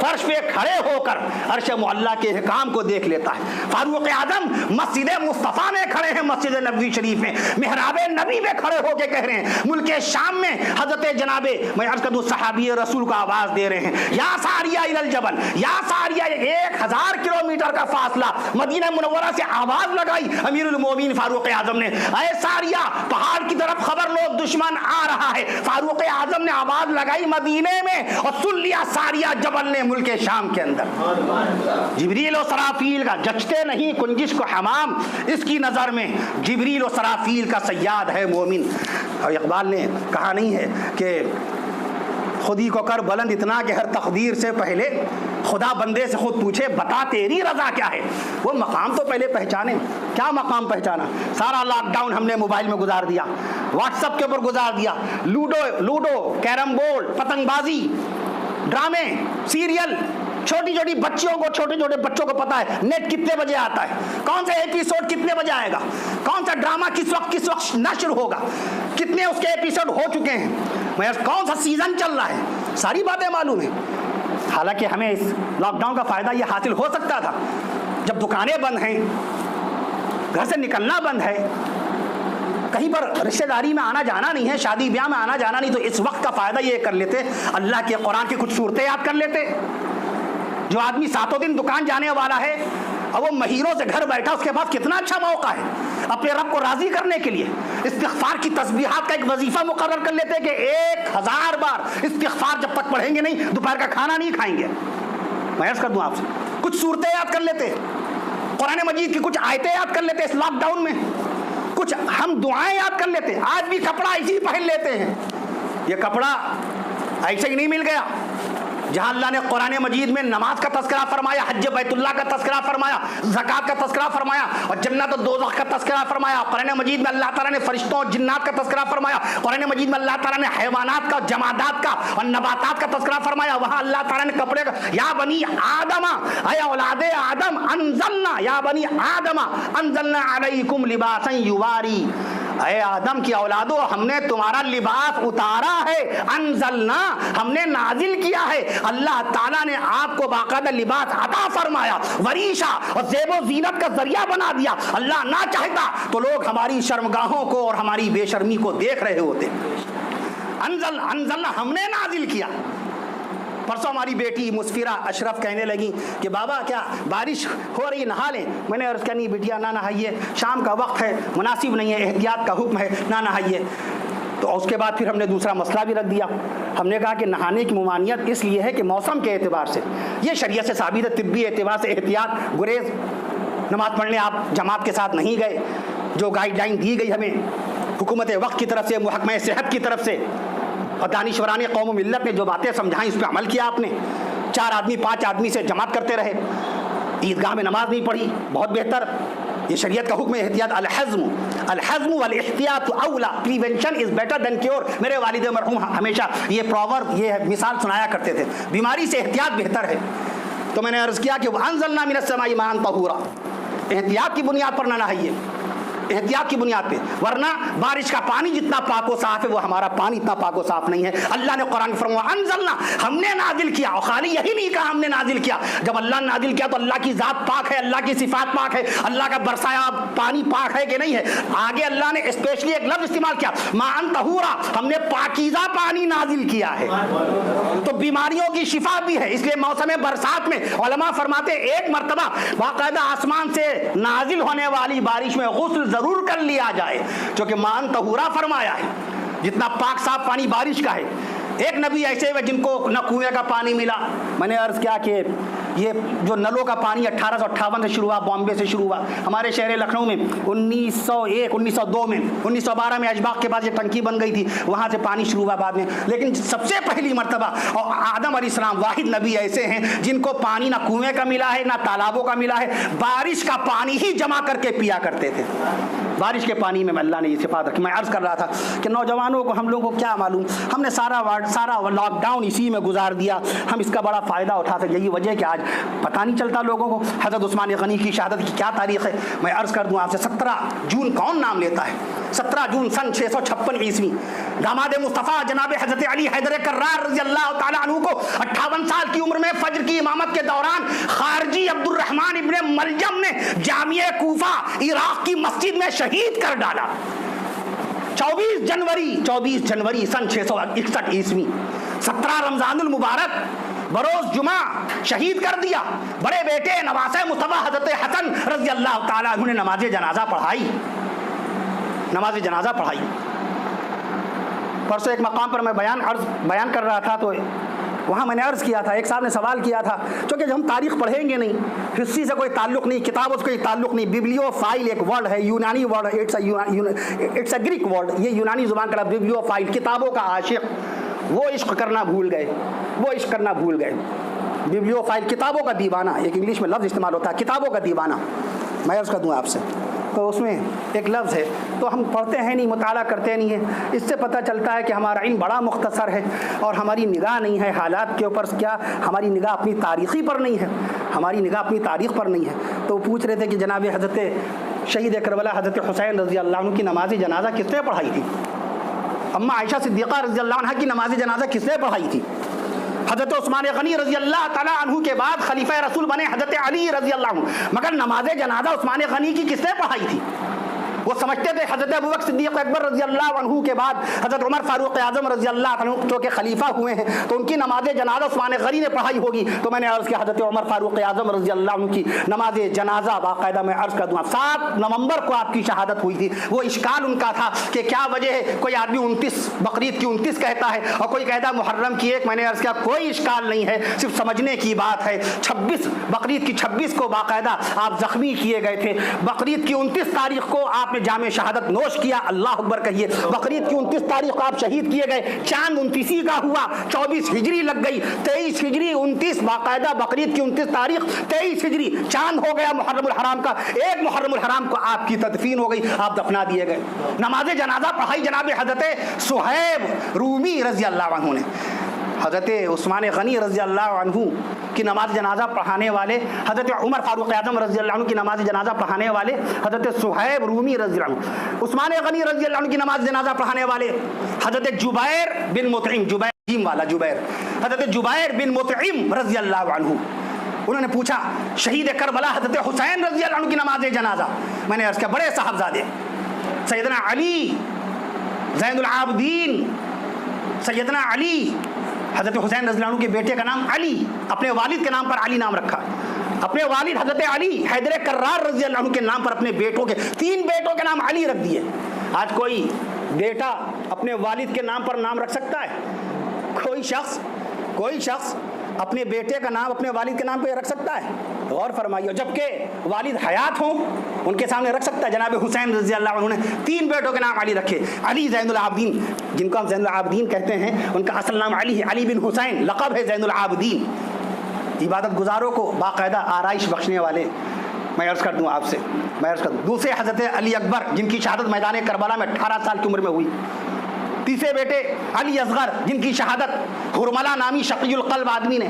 Speaker 2: فرش پہ کھڑے ہو کر عرش معلیٰ کے احکام کو دیکھ لیتا ہے۔ فاروق اعظم مسجد مصطفیٰ میں کھڑے ہیں، مسجد نبوی شریف میں، محراب نبی میں کھڑے ہو کے کہہ رہے ہیں، ملک شام میں حضرت جناب میں عرض کر دوں صحابی رسول کو آواز دے رہے ہیں، یا ساریہ الی الجبل، یا ساریہ، 1000 کلومیٹر کا فاصلہ مدینہ منورہ سے آواز لگائی امیر المومنین فاروق اعظم نے، اے ساریہ پہاڑ کی طرف خبر لو دشمن آ رہا ہے۔ فاروق اعظم نے آواز لگائی مدینے میں اور سن لیا ساریہ جبل نے ملک شام کے اندر۔ جبریل و سرافیل کا جچتے نہیں کنجش کو حمام، اس کی نظر میں جبریل و سرافیل کا صیاد ہے مومن۔ اور اقبال نے کہا نہیں ہے کہ خودی کو کر بلند اتنا کہ ہر تقدیر سے پہلے خدا بندے سے خود پوچھے بتا تیری رضا کیا ہے۔ وہ مقام تو پہلے پہچانے، کیا مقام پہچانا؟ سارا لاک ڈاؤن ہم نے موبائل میں گزار دیا، واٹس ایپ کے اوپر گزار دیا، لوڈو، کیرم بورڈ، پتنگ بازی، ڈرامے، سیریل، چھوٹے چھوٹے بچوں کو پتا ہے نیٹ کتنے بجے آتا ہے، کون سا ایپیسوڈ کتنے بجے آئے گا، کون سا ڈرامہ کس وقت نشر ہوگا، کتنے اس کے ایپیسوڈ ہو چکے ہیں، کون سا سیزن چل رہا ہے، ساری باتیں معلوم ہیں۔ حالانکہ ہمیں اس لاک ڈاؤن کا فائدہ یہ حاصل ہو سکتا تھا جب دکانیں بند ہیں، گھر سے نکلنا بند ہے، کہیں پر رشتہ داری میں آنا جانا نہیں ہے، شادی بیاہ میں آنا جانا نہیں، تو اس وقت کا فائدہ یہ کر لیتے، اللہ کے قرآن کی کچھ صورتیں یاد کر لیتے۔ جو آدمی 7 دن دکان جانے والا ہے اور وہ مہینوں سے گھر بیٹھا، اس کے پاس کتنا اچھا موقع ہے اپنے رب کو راضی کرنے کے لیے۔ استغفار کی تسبیحات کا ایک وظیفہ مقرر کر لیتے کہ 1000 بار استغفار جب تک پڑھیں گے نہیں دوپہر کا کھانا نہیں کھائیں گے۔ میں عرض کر دوں آپ سے، کچھ صورتیں یاد کر لیتے، قرآن مجید کی کچھ آیتیں یاد کر لیتے اس لاک ڈاؤن میں، کچھ ہم دعائیں یاد کر لیتے۔ آج بھی کپڑا ایسے ہی پہن لیتے ہیں، یہ کپڑا ایسے ہی نہیں مل گیا، جہاں اللہ نے قرآن مجید میں نماز کا تذکرہ فرمایا، حج بیت اللہ کا تذکرہ فرمایا، زکوٰۃ کا تذکرہ فرمایا، اور جنت و دوزخ کا تذکرہ فرمایا، قرآن مجید میں اللہ تعالیٰ نے فرشتوں اور جنات کا تذکرہ فرمایا، قرآن مجید میں اللہ تعالیٰ نے حیوانات کا، جمادات کا اور نباتات کا تذکرہ فرمایا، وہاں اللہ تعالیٰ نے کپڑے کا، یا بنی آدم، اے اولاد آدم، انزلنا، یا بنی آدم انزلنا علیکم لباسا یواری، اے آدم کی اولادو ہم نے تمہارا لباس اتارا ہے، انزلنا ہم نے نازل کیا ہے، اللہ تعالیٰ نے آپ کو باقاعدہ لباس عطا فرمایا، وریشہ اور زیب و زینت کا ذریعہ بنا دیا۔ اللہ نہ چاہتا تو لوگ ہماری شرمگاہوں کو اور ہماری بے شرمی کو دیکھ رہے ہوتے۔ انزلنا ہم نے نازل کیا۔ پرسوں ہماری بیٹی مسفرہ اشرف کہنے لگی کہ بابا کیا بارش ہو رہی، نہا لیں؟ میں نے عرض کیا نہیں بیٹیا نہ نہائیے، شام کا وقت ہے، مناسب نہیں ہے، احتیاط کا حکم ہے، نہ نہائیے۔ تو اس کے بعد پھر ہم نے دوسرا مسئلہ بھی رکھ دیا، ہم نے کہا کہ نہانے کی ممانعت اس لیے ہے کہ موسم کے اعتبار سے، یہ شریعت سے ثابت ہے، طبی اعتبار سے احتیاط گریز، نماز پڑھنے آپ جماعت کے ساتھ نہیں گئے، جو گائیڈ لائن دی گئی ہمیں حکومت وقت کی طرف سے، محکمہ صحت کی طرف سے، اور دانشوران قوم و ملت نے جو باتیں سمجھائیں اس پہ عمل کیا آپ نے، 4 آدمی 5 آدمی سے جماعت کرتے رہے، عیدگاہ میں نماز نہیں پڑھی، بہت بہتر، یہ شریعت کا حکم ہے، احتیاط، الحزم والاحتیاط اولا، prevention is better than cure. میرے والد مرحوم ہمیشہ یہ پروورب، یہ مثال سنایا کرتے تھے، بیماری سے احتیاط بہتر ہے۔ تو میں نے عرض کیا کہ وانزلنا من السماء ماء طہورا، احتیاط کی بنیاد پر نہ نہائیے، احتیاط کی بنیاد پہ، ورنہ بارش کا پانی جتنا پاک و صاف ہے وہ ہمارا پانی اتنا پاک و صاف نہیں ہے۔ اللہ نے قرآن فرمایا انزلنا، ہم نے نازل کیا، اور خالی یہی نہیں کہا ہم نے نازل کیا، جب اللہ نے نازل کیا تو اللہ کی ذات پاک ہے، اللہ کی صفات پاک ہے، اللہ کا برسایا پانی پاک ہے کہ نہیں ہے۔ آگے اللہ نے اسپیشلی ایک لفظ استعمال کیا، ماء طہورا، ہم نے پاکیزہ پانی نازل کیا ہے، تو بیماریوں کی شفا بھی ہے۔ اس لیے موسم برسات میں علماء فرماتے ایک مرتبہ باقاعدہ آسمان سے نازل ہونے والی بارش میں غسل ضرور کر لیا جائے، چونکہ مان طہورا فرمایا ہے، جتنا پاک صاف پانی بارش کا ہے۔ ایک نبی ایسے ہوئے جن کو نہ کنویں کا پانی ملا، میں نے عرض کیا کہ یہ جو نلوں کا پانی 1858 سے شروع ہوا، بامبے سے شروع ہوا، ہمارے شہر لکھنؤ میں 1901 1902 میں 1912 میں اشباق کے بعد یہ ٹنکی بن گئی تھی، وہاں سے پانی شروع ہوا بعد میں، لیکن سب سے پہلی مرتبہ اور آدم علیہ السلام واحد نبی ایسے ہیں جن کو پانی نہ کنویں کا ملا ہے نہ تالابوں کا ملا ہے، بارش کا پانی ہی جمع کر کے پیا کرتے تھے، بارش کے پانی میں اللہ نے یہ صفات رکھی۔ میں عرض کر رہا تھا کہ نوجوانوں کو، ہم لوگوں کو کیا معلوم، ہم نے سارا لاک ڈاؤن اسی میں گزار دیا، ہم اس کا بڑا فائدہ اٹھاتے، یہی وجہ کہ آج پتہ نہیں چلتا لوگوں کو حضرت عثمان غنی کی شہادت کی کیا تاریخ ہے۔ میں عرض کر دوں آپ سے، 17 جون کون نام لیتا ہے؟ 17 جون سن 656 عیسوی، داماد مصطفیٰ جناب حضرت علی حیدر کرار رضی اللہ تعالیٰ عنہ کو 58 سال کی عمر میں فجر کی امامت کے دوران خارجی عبد الرحمن ابن ملجم نے جامعہ کوفہ عراق کی مسجد میں شہید کر ڈالا۔ 24 جنوری سن 661 عیسوی، 17 رمضان المبارک بروز جمعہ شہید کر دیا۔ بڑے بیٹے نواسہ مصطفیٰ حضرت حسن رضی اللہ تعالیٰ عنہ نے نماز جنازہ پڑھائی۔ پرسوں ایک مقام پر میں بیان کر رہا تھا تو وہاں میں نے عرض کیا تھا، ایک صاحب نے سوال کیا تھا، چونکہ ہم تاریخ پڑھیں گے نہیں، ہسٹری سے کوئی تعلق نہیں، کتابوں سے کوئی تعلق نہیں، بیبلیو فائل ایک ورڈ ہے، یونانی ورڈ ہے، اٹس اے گریک ورڈ، یہ یونانی زبان کا بیبلیو فائل، کتابوں کا عاشق، وہ عشق کرنا بھول گئے، بیبلیو فائل کتابوں کا دیوانہ، ایک انگلش میں لفظ استعمال ہوتا ہے کتابوں کا دیوانہ۔ میں عرض کر دوں آپ سے، تو اس میں ایک لفظ ہے، تو ہم پڑھتے ہیں نہیں، مطالعہ کرتے نہیں ہیں، اس سے پتہ چلتا ہے کہ ہمارا علم بڑا مختصر ہے اور ہماری نگاہ نہیں ہے حالات کے اوپر، کیا ہماری نگاہ اپنی تاریخی پر نہیں ہے، ہماری نگاہ اپنی تاریخ پر نہیں ہے۔ تو پوچھ رہے تھے کہ جناب حضرت شہید کربلا حضرت حسین رضی اللہ عنہ کی نماز جنازہ کس نے پڑھائی تھی؟ اماں عائشہ صدیقہ رضی اللہ عنہ کی نماز جنازہ کس نے پڑھائی تھی؟ حضرت عثمان غنی رضی اللہ تعالیٰ عنہ کے بعد خلیفہ رسول بنے حضرت علی رضی اللہ عنہ، مگر نماز جنازہ عثمان غنی کی کس نے پڑھائی تھی؟ وہ سمجھتے تھے حضرت ابوبکر صدیق اکبر رضی اللہ عنہ کے بعد حضرت عمر فاروق اعظم رضی اللہ عنہ جو کہ خلیفہ ہوئے ہیں تو ان کی نماز جنازہ عثمان غنی نے پڑھائی ہوگی۔ تو میں نے عرض کیا حضرت عمر فاروق اعظم رضی اللہ عنہ کی نماز جنازہ باقاعدہ میں عرض کر دوں 7 نومبر کو آپ کی شہادت ہوئی تھی۔ وہ اشکال ان کا تھا کہ کیا وجہ ہے، کوئی آدمی 29 بقرعید کی 29 کہتا ہے اور کوئی کہتا ہے محرم کی 1۔ میں نے عرض کیا کوئی اشکال نہیں ہے، صرف سمجھنے کی بات ہے۔ 26 بقرعید کی 26 کو باقاعدہ آپ زخمی کیے گئے تھے، بقرعید کی 29 تاریخ کو آپ میں جام شہادت نوش کیا. اللہ اکبر کہیے. بقرعید کی 29 تاریخ کو آپ شہید کیے گئے. چاند 29 کا ہوا, 24 ہجری لگ گئی, 23 ہجری 29 باقاعدہ بقرعید کی 29 تاریخ 23 ہجری چاند ہو گیا محرم الحرام کا. 1 محرم الحرام کو آپ کی تدفین ہو گئی, آپ دفنا دیے گئے. نماز جنازہ پڑھائی جناب حضرت صہیب رومی رضی اللہ عنہ نے. حضرت عثمان غنی رضی اللہ عنہ کی نماز جنازہ پڑھانے والے, حضرت عمر فاروق اعظم رضی اللہ عنہ کی نماز جنازہ پڑھانے والے, حضرت صہیب رومی رضی اللہ عنہ. عثمان غنی رضی اللہ عنہ کی نماز جنازہ پڑھانے والے حضرت جبیر بن مطعم, جبیر والا جبیر, حضرت جبیر بن مطعم رضی اللہ عنہ. انہوں نے پوچھا شہید کربلا حضرت حسین رضی اللہ عنہ کی نماز جنازہ. میں نے عرض کیا بڑے صاحبزادے سیدنا علی زین العابدین, سیدنا علی حضرت حسین رضی اللہ عنہ کے بیٹے کا نام علی, اپنے والد کے نام پر علی نام رکھا. اپنے والد حضرت علی حیدر کرار رضی اللہ عنہ کے نام پر اپنے بیٹوں کے 3 بیٹوں کے نام علی رکھ دیے. آج کوئی بیٹا اپنے والد کے نام پر نام رکھ سکتا ہے؟ کوئی شخص اپنے بیٹے کا نام اپنے والد کے نام پہ رکھ سکتا ہے؟ غور فرمائیے. جبکہ والد حیات ہوں ان کے سامنے رکھ سکتا ہے. جناب حسین رضی اللہ عنہ نے 3 بیٹوں کے نام علی رکھے. علی زین العابدین, جن کو ہم زین العابدین کہتے ہیں, ان کا اصل نام علی ہے, علی بن حسین, لقب ہے زین العابدین. عبادت گزاروں کو باقاعدہ آرائش بخشنے والے. میں عرض کر دوں آپ سے, دوسرے حضرت علی اکبر جن کی شہادت میدان کربلا میں 18 سال کی عمر میں ہوئی. تیسرے بیٹے علی اصغر جن کی شہادت ہرملا نامی شقی القلب آدمی نے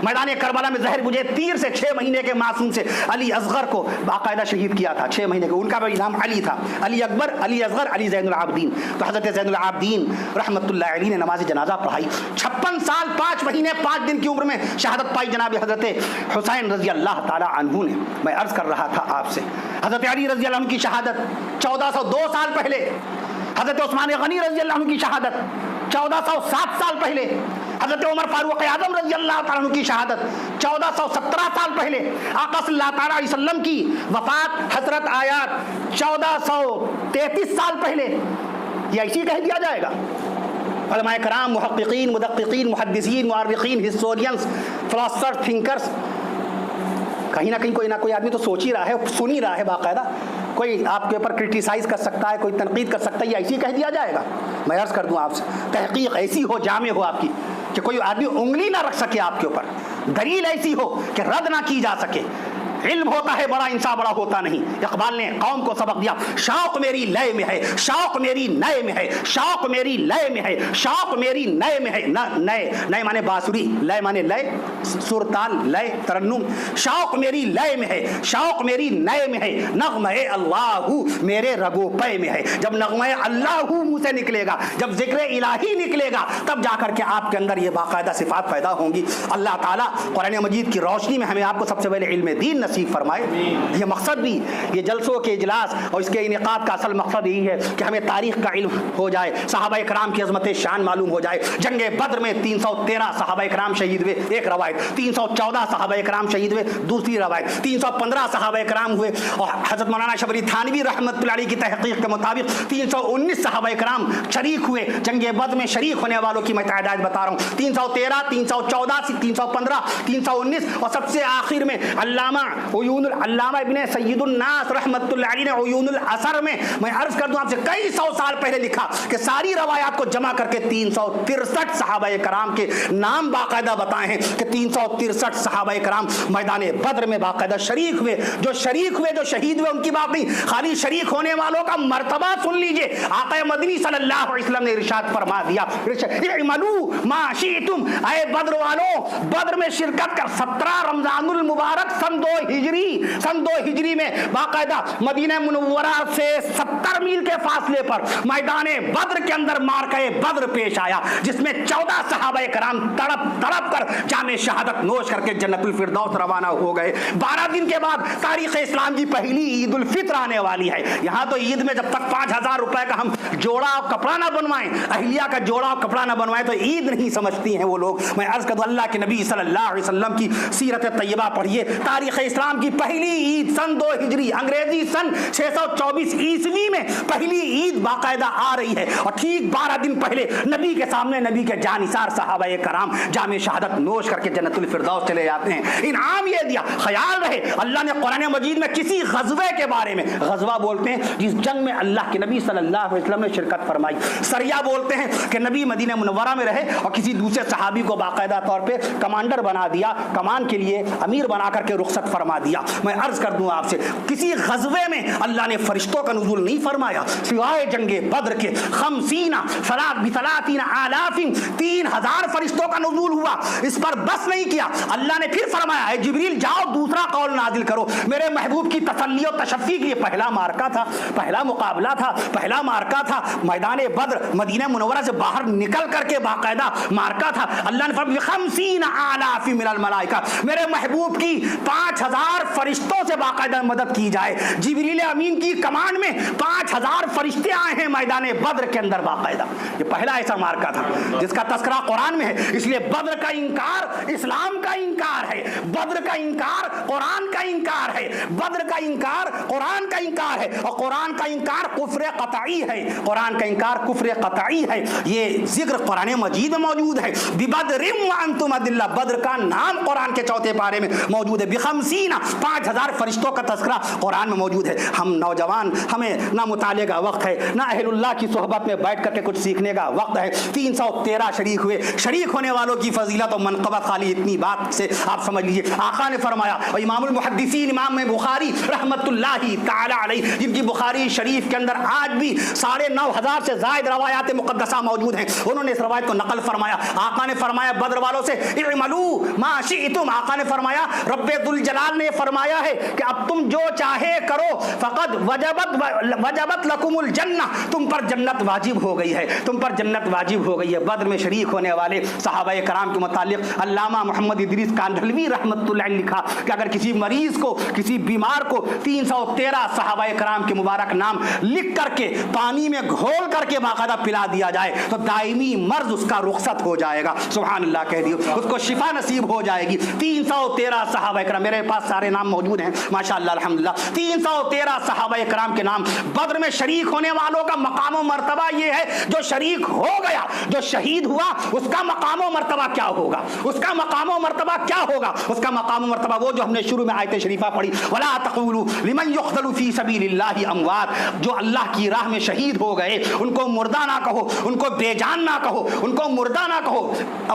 Speaker 2: میدان کربلا میں زہر بجھے تیر سے 6 مہینے کے معصوم سے علی اصغر کو باقاعدہ شہید کیا تھا. 6 مہینے کے, ان کا بھی نام علی تھا. علی اکبر, علی اصغر, علی زین العابدین. تو حضرت زین العابدین رحمت اللہ علیہ نے نماز جنازہ پڑھائی. 56 سال 5 مہینے 5 دن کی عمر میں شہادت پائی جناب حضرت حسین رضی اللہ تعالی عنہ نے. میں عرض کر رہا تھا آپ سے, حضرت علی رضی اللہ عنہ کی شہادت 1402 سال پہلے, حضرت عثمان غنی رضی اللہ عنہ کی شہادت 1407 سال پہلے, حضرت عمر فاروق اعظم رضی اللہ تعالیٰ عنہ کی شہادت 1417 سال پہلے, آقا صلی اللہ تعالیٰ علیہ وسلم کی وفات حضرت آیات 1433 سال پہلے. یہ ایسی کہہ دیا جائے گا؟ علماء کرام, محققین, مدققین, محدثین, مؤرخین, ہسٹورینز, فلاسفر, تھنکرز, کہیں نہ کہیں کوئی نہ کوئی آدمی تو سوچ ہی رہا ہے, سن ہی رہا ہے باقاعدہ. کوئی آپ کے اوپر کرٹیسائز کر سکتا ہے, کوئی تنقید کر سکتا ہے, یہ ایسی کہہ دیا جائے گا؟ میں عرض کر دوں آپ سے, تحقیق ایسی ہو, جامع ہو آپ کی, کہ کوئی آدمی انگلی نہ رکھ سکے آپ کے اوپر, دلیل ایسی ہو کہ رد نہ کی جا سکے. علم ہوتا ہے بڑا, انسان بڑا ہوتا نہیں. اقبال نے قوم کو سبق دیا, شوق میری لئے میں ہے, شوق میری نئے میں ہے, شوق میری لئے میں ہے, شوق میری نئے میں ہے. نئے مانے بانسری, لئے مانے لئے, سر تال, لئے ترنم. شوق میری لئے میں ہے, شوق میری نئے میں ہے, نغمہ اللہ میرے رگو پے میں ہے. جب نغمہ اللہ منہ سے نکلے گا, جب ذکر الہی نکلے گا, تب جا کر کے آپ کے اندر یہ باقاعدہ صفات پیدا ہوں گی. اللہ تعالیٰ قرآن مجید کی روشنی میں ہمیں آپ کو سب سے پہلے علم دین نصیب فرمائے. یہ مقصد بھی, یہ جلسوں کے اجلاس اور اس کے انعقاد کا اصل مقصد یہی ہے کہ ہمیں تاریخ کا علم ہو جائے, صحابہ کرام کی عظمت شان معلوم ہو جائے. جنگ بدر میں 313 صحابہ کرام شہید ہوئے, ایک روایت. 314 صحابہ کرام شہید ہوئے, دوسری روایت. 315 صحابہ کرام ہوئے, اور حضرت مولانا شبلی تھانوی رحمت اللہ علیہ کی تحقیق کے مطابق 319 صحابہ کرام شریک ہوئے. جنگ بدر میں شریک ہونے والوں کی میں تعداد بتا رہا ہوں, 313, 314, 315, 319, اور سب سے آخر میں علامہ ابن سید الناس رحمت اللہ علیہ نے عیون الاثر میں عرض کر دوں آپ سے کئی 100 سال پہلے لکھا کہ ساری روایات کو جمع کر کے 363 صحابہ کرام کے نام باقاعدہ بتائے ہیں کہ 363 صحابہ کرام میدان بدر میں باقاعدہ شریک ہوئے. جو شریک ہوئے, جو شہید ہوئے, ان کی بات نہیں, خالی شریک ہونے والوں کا مرتبہ سن لیجئے. آقا مدنی صلی اللہ علیہ وسلم نے ارشاد فرما دیا, اعملوا ما شئتم, اے بدر والوں بدر میں شرکت کر. 17 رمضان المبارک سن 2 ہجری میں باقاعدہ مدینہ منورہ سے 70 میل کے فاصلے پر میدان بدر کے اندر مارکہ بدر پیش آیا, جس میں 14 صحابہ کرام تڑپ کر جام شہادت نوش کر کے جنت الفردوس روانہ ہو گئے. 12 دن کے بعد تاریخ اسلام کی پہلی عید الفطر آنے والی ہے. یہاں تو عید میں جب تک 5000 روپے کا ہم جوڑا کپڑا نہ بنوائیں, اہلیہ کا جوڑا کپڑا نہ بنوائیں, تو عید نہیں سمجھتی ہیں وہ لوگ. میں عرض کروں اللہ کے نبی صلی اللہ علیہ وسلم کی سیرت طیبہ پڑھیے, تاریخ اسلام اسلام کی پہلی عید سن 2 ہجری انگریزی سن 624 عیسوی میں پہلی عید باقاعدہ آ رہی ہے، اور ٹھیک 12 دن پہلے نبی کے سامنے نبی کے جانثار صحابہ کرام جام شہادت نوش کر کے جنت الفردوس چلے جاتے ہیں۔ انعام یہ دیا، خیال رہے اللہ نے قرآن مجید میں کسی غزوے کے بارے میں، غزوہ بولتے ہیں جس جنگ میں اللہ کے نبی صلی اللہ علیہ وسلم نے شرکت فرمائی، سریہ بولتے ہیں کہ نبی مدینہ منورہ میں رہے اور کسی دوسرے صحابی کو باقاعدہ طور پہ کمانڈر بنا دیا، کمان کے لیے امیر بنا کر کے رخصت فرما دیا۔ میں عرض کر دوں آپ سے، کسی غزوے میں اللہ نے فرشتوں کا نزول نہیں فرمایا سوائے جنگ بدر کے، 3000 فرشتوں کا نزول ہوا، اس پر بس نہیں کیا، اللہ نے پھر فرمایا اے جبریل جاؤ دوسرا قول نازل کرو۔ میرے محبوب کی تسلی و تشفی کے لیے پہلا مارکہ تھا، پہلا مقابلہ تھا، پہلا مارکہ تھا میدان بدر، مدینہ منورہ سے باہر نکل کر کے باقاعدہ مارکہ تھا۔ اللہ نے فرمایا 50,000 من الملائکہ، میرے محبوب کی 5000 فرشتوں سے باقاعدہ مدد کی جائے۔ جبریل امین کی کمانڈ میں 5000 فرشتے آئے ہیں میدان بدر کے اندر باقاعدہ۔ یہ پہلا ایسا مارکہ تھا جس کا تذکرہ قرآن میں ہے، اس لیے بدر کا انکار اسلام کا انکار ہے، بدر کا انکار قرآن کا انکار ہے، بدر کا انکار قرآن کا انکار ہے، اور قرآن کا انکار کفر قطعی ہے، قرآن کا انکار کفر قطعی ہے۔ یہ ذکر قرآن مجید میں موجود ہے، ببدر وانتم اذلہ، بدر کا نام قرآن کے 4 پارے میں موجود ہے، ب50 5000 فرشتوں کا تذکرہ قرآن میں موجود ہے۔ ہم نوجوان، ہمیں نہ مطالعے کا وقت ہے، نہ اہل اللہ کی صحبت میں بیٹھ کر کے کچھ سیکھنے کا وقت ہے۔ 313 شریک ہوئے، شریک ہونے والوں کی فضیلت و منقبت خالی اتنی بات سے آپ سمجھ لیجئے۔ آقا نے فرمایا، اور امام المحدثین امام بخاری رحمت اللہ تعالی علیہ، جن کی بخاری شریف کے اندر آج بھی 9,500 سے زائد روایات مقدسہ موجود ہیں، انہوں نے اس روایت کو نقل فرمایا۔ آقا نے فرمایا بدر والوں سے اعملوا ما شئتم، آقا نے فرمایا رب ذوالجلال نے فرمایا ہے کہ اب تم جو چاہے کرو، فقد وجبت لکم الجنہ، تم پر جنت واجب ہو گئی ہے، تم پر جنت واجب ہو گئی ہے۔ بدر میں شریک ہونے والے صحابہ کرام کے متعلق علامہ محمد ادریس کاندھلوی رحمۃ اللہ علیہ نے لکھا کہ اگر کسی مریض کو، کسی بیمار کو 313 صحابہ کرام کے مبارک نام لکھ کر کے پانی میں گھول کر کے باقاعدہ پلا دیا جائے تو دائمی مرض اس کا رخصت ہو جائے گا، سبحان اللہ کہہ دیو، اس کو شفا نصیب ہو جائے گی۔ 313 صحابہ کرام، میرے پاس سارے نام موجود ہیں ماشاءاللہ الحمدللہ، 313 صحابہ کرام کے نام۔ بدر میں شریک ہونے والوں کا مقام و مرتبہ یہ ہے، جو شریک ہو گیا، جو شہید ہوا، اس کا مقام و مرتبہ کیا ہوگا، اس کا مقام و مرتبہ کیا ہوگا، اس کا مقام و مرتبہ وہ جو ہم نے شروع میں آیت شریفہ پڑھی، وَلَا تَقُولُوا لِمَنْ يُقْتَلُ فِي سَبِيلِ اللَّهِ أَمْوَاتٌ، جو اللہ کی راہ میں شہید ہو گئے ان کو مردہ نہ کہو، ان کو بے جان نہ کہو، ان کو مردہ نہ کہو،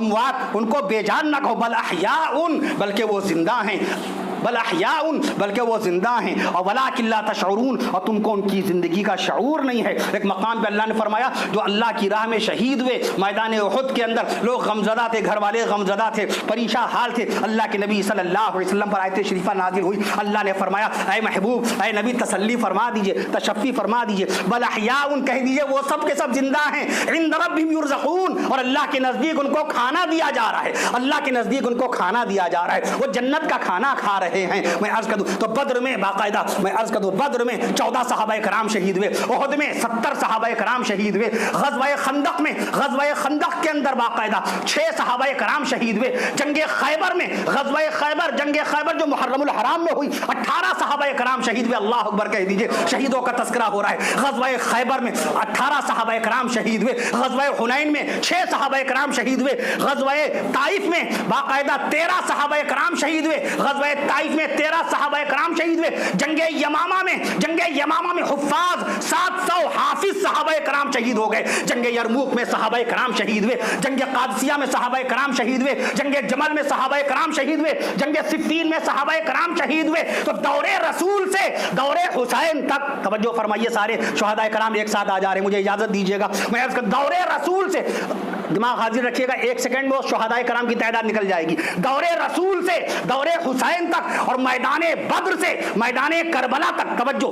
Speaker 2: اموات ان کو بے جان نہ کہو، بل احیاء، بلکہ وہ زندہ ہیں، بل احیاء، بلکہ وہ زندہ ہیں، اور ولکن لا تشعرون، اور تم کو ان کی زندگی کا شعور نہیں ہے۔ ایک مقام پہ اللہ نے فرمایا جو اللہ کی راہ میں شہید ہوئے میدان احد کے اندر، لوگ غمزدہ تھے، گھر والے غمزدہ تھے، پریشان حال تھے، اللہ کے نبی صلی اللہ علیہ وسلم پر آیت شریفہ نازل ہوئی، اللہ نے فرمایا اے محبوب، اے نبی تسلی فرما دیجئے، تشفی فرما دیجئے، بل احیاء، کہہ دیجئے وہ سب کے سب زندہ ہیں، عند ربہم یرزقون، اور اللہ کے نزدیک ان کو کھانا دیا جا رہا ہے، اللہ کے نزدیک ان کو کھانا دیا جا رہا ہے، وہ جنت کا کھانا کھا رہے ہیں۔ میں عرض کر دوں تو بدر میں باقاعدہ، میں عرض کر دوں بدر میں 14 صحابہ کرام شہید ہوئے، احد میں 70 صحابہ کرام شہید ہوئے، غزوہ خندق میں، غزوہ خندق کے اندر باقاعدہ 6 صحابہ کرام شہید ہوئے، جنگ خیبر میں، غزوہ خیبر، جنگ خیبر جو محرم الحرام میں ہوئی، 18 صحابہ کرام شہید ہوئے، اللہ اکبر کہہ دیجئے، شہیدوں کا تذکرہ ہو رہا ہے۔ غزوہ خیبر میں 18 صحابہ کرام شہید ہوئے، غزوہ حنین میں 6 صحابہ کرام شہید ہوئے، غزوہ طائف میں باقاعدہ 13 صحابہ کرام شہید ہوئے، غزوہ طائف میں 13 صحابہ کرام شہید ہوئے، جنگ یمامہ میں حفاظ 700 حافظ صحابہ کرام شہید ہو گئے، جنگ یرموک میں صحابہ کرام شہید ہوئے، جنگ قادسیہ میں صحابہ کرام شہید ہوئے، جنگ جمل میں صحابہ کرام شہید ہوئے، جنگ صفین میں صحابہ کرام شہید ہوئے۔ تو دور رسول سے دور حسین تک، توجہ فرمائیے، سارے شہداء کرام ایک ساتھ آ جا رہے ہیں، مجھے اجازت دیجیے گا، میں عرض کرتا ہوں دور رسول سے، دماغ حاضر رکھیے گا، 1 سیکنڈ میں شہداء کرام کی تعداد نکل جائے گی، دور رسول سے دور حسین تک، اور میدان بدر سے میدان کربلا تک، توجہ